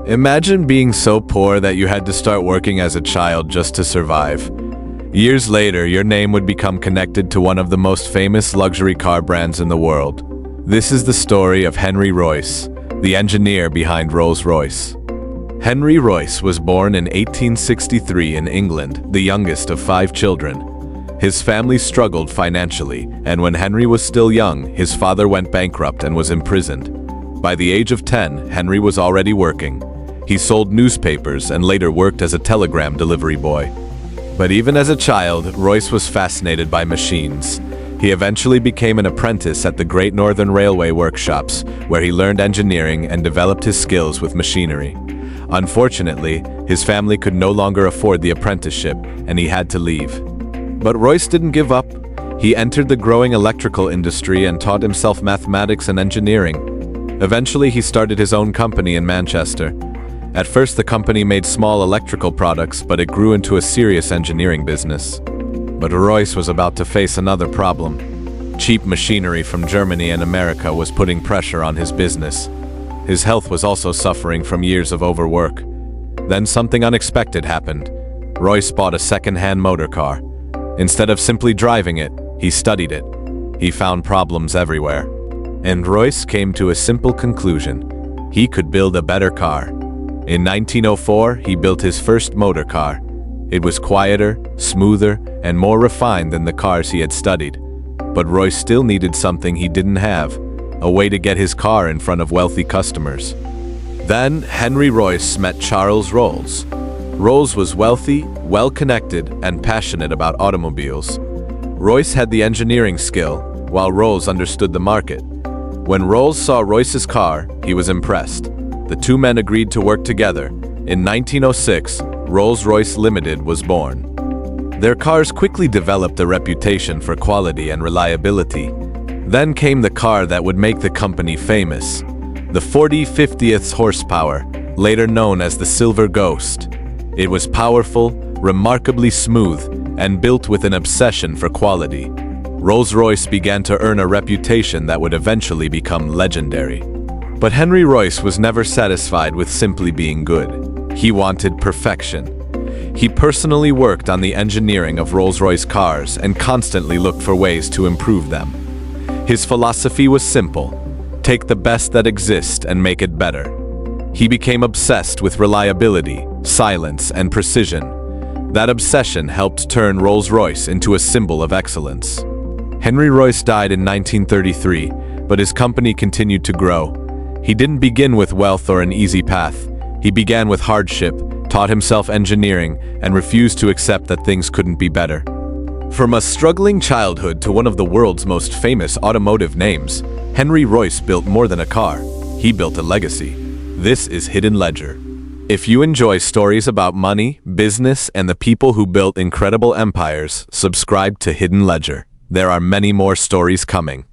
Imagine being so poor that you had to start working as a child just to survive. Years later, your name would become connected to one of the most famous luxury car brands in the world. This is the story of Henry Royce, the engineer behind Rolls-Royce. Henry Royce was born in 1863 in England, the youngest of 5 children. His family struggled financially, and when Henry was still young, his father went bankrupt and was imprisoned. By the age of 10, Henry was already working. He sold newspapers and later worked as a telegram delivery boy. But even as a child, Royce was fascinated by machines. He eventually became an apprentice at the Great Northern Railway workshops, where he learned engineering and developed his skills with machinery. Unfortunately, his family could no longer afford the apprenticeship, and he had to leave. But Royce didn't give up. He entered the growing electrical industry and taught himself mathematics and engineering. Eventually, he started his own company in Manchester. At first, the company made small electrical products, but it grew into a serious engineering business. But Royce was about to face another problem. Cheap machinery from Germany and America was putting pressure on his business. His health was also suffering from years of overwork. Then something unexpected happened. Royce bought a second-hand motorcar. Instead of simply driving it, he studied it. He found problems everywhere. And Royce came to a simple conclusion. He could build a better car. In 1904, he built his first motor car. It was quieter, smoother, and more refined than the cars he had studied. But Royce still needed something he didn't have, a way to get his car in front of wealthy customers. Then Henry Royce met Charles Rolls. Rolls was wealthy, well-connected, and passionate about automobiles. Royce had the engineering skill, while Rolls understood the market. When Rolls saw Royce's car, he was impressed. The two men agreed to work together. In 1906, Rolls-Royce Limited was born. Their cars quickly developed a reputation for quality and reliability. Then came the car that would make the company famous, the 40/50th horsepower, later known as the Silver Ghost. It was powerful, remarkably smooth, and built with an obsession for quality. Rolls-Royce began to earn a reputation that would eventually become legendary. But Henry Royce was never satisfied with simply being good. He wanted perfection. He personally worked on the engineering of Rolls-Royce cars and constantly looked for ways to improve them. His philosophy was simple: take the best that exists and make it better. He became obsessed with reliability, silence, and precision. That obsession helped turn Rolls-Royce into a symbol of excellence. Henry Royce died in 1933, but his company continued to grow. He didn't begin with wealth or an easy path. He began with hardship, taught himself engineering, and refused to accept that things couldn't be better. From a struggling childhood to one of the world's most famous automotive names, Henry Royce built more than a car. He built a legacy. This is Hidden Ledger. If you enjoy stories about money, business, and the people who built incredible empires, subscribe to Hidden Ledger. There are many more stories coming.